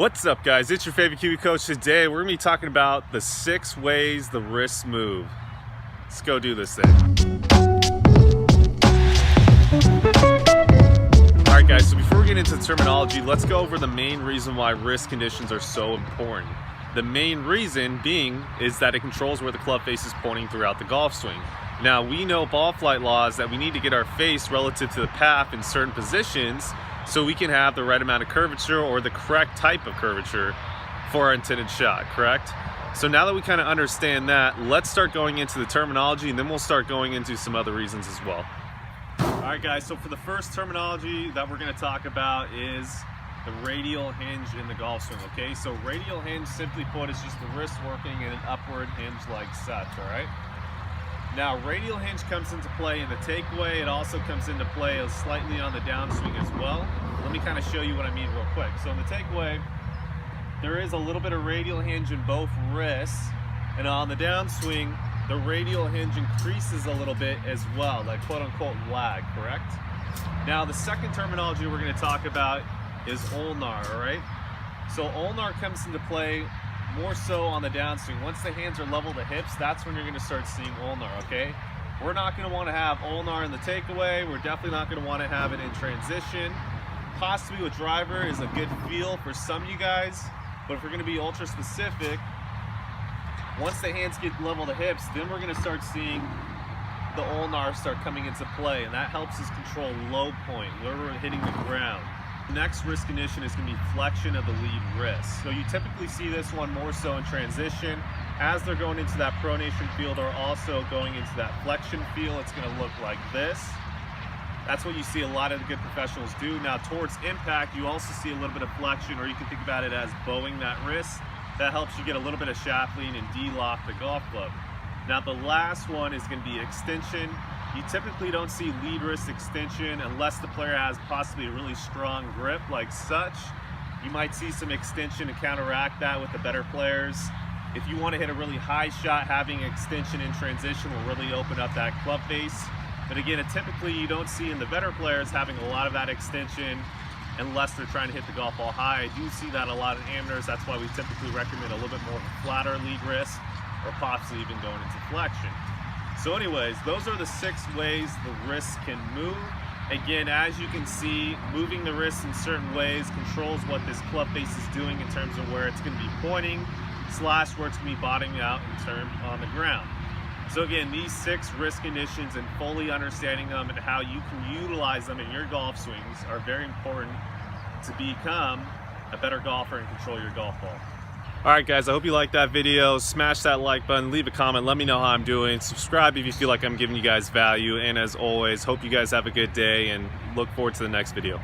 What's up, guys? It's your favorite Kiwi coach. Today we're gonna be talking about the 6 ways the wrists move. Let's go do this thing. Alright guys, so before we get into the terminology, let's go over the main reason why wrist conditions are so important. The main reason being is that it controls where the club face is pointing throughout the golf swing. Now, we know ball flight laws that we need to get our face relative to the path in certain positions so we can have the right amount of curvature or the correct type of curvature for our intended shot, correct? So now that we kind of understand that, let's start going into the terminology, and then we'll start going into some other reasons as well. All right, guys, so for the first terminology that we're going to talk about is the radial hinge in the golf swing, okay? So radial hinge, simply put, is just the wrist working in an upward hinge like such, all right? Now, radial hinge comes into play in the takeaway. It also comes into play slightly on the downswing as well. Let me kind of show you what I mean real quick. So in the takeaway, there is a little bit of radial hinge in both wrists, and on the downswing, the radial hinge increases a little bit as well, like quote-unquote lag, correct? Now, the second terminology we're going to talk about is ulnar, all right? So ulnar comes into play more so on the downswing. Once the hands are level to hips, that's when you're going to start seeing ulnar, okay? We're not going to want to have ulnar in the takeaway. We're definitely not going to want to have it in transition. Possibly with driver is a good feel for some of you guys, but if we're going to be ultra specific, once the hands get level to hips, then we're going to start seeing the ulnar start coming into play, and that helps us control low point, where we're hitting the ground. The next wrist condition is going to be flexion of the lead wrist. So you typically see this one more so in transition. As they're going into that pronation feel, they're also going into that flexion feel. It's going to look like this. That's what you see a lot of the good professionals do. Now, towards impact, you also see a little bit of flexion, or you can think about it as bowing that wrist. That helps you get a little bit of shaft lean and de-lock the golf club. Now, the last one is going to be extension. You typically don't see lead wrist extension unless the player has possibly a really strong grip like such. You might see some extension to counteract that with the better players. If you want to hit a really high shot, having extension in transition will really open up that club face. But again, typically you don't see in the better players having a lot of that extension unless they're trying to hit the golf ball high. I do see that a lot in amateurs. That's why we typically recommend a little bit more of a flatter lead wrist, or possibly even going into flexion. So anyways, those are the 6 ways the wrist can move. Again, as you can see, moving the wrist in certain ways controls what this club face is doing in terms of where it's going to be pointing, / where it's going to be bottoming out in term on the ground. So again, these 6 wrist conditions and fully understanding them and how you can utilize them in your golf swings are very important to become a better golfer and control your golf ball. Alright guys, I hope you liked that video. Smash that like button, leave a comment, let me know how I'm doing. Subscribe if you feel like I'm giving you guys value. And as always, hope you guys have a good day and look forward to the next video.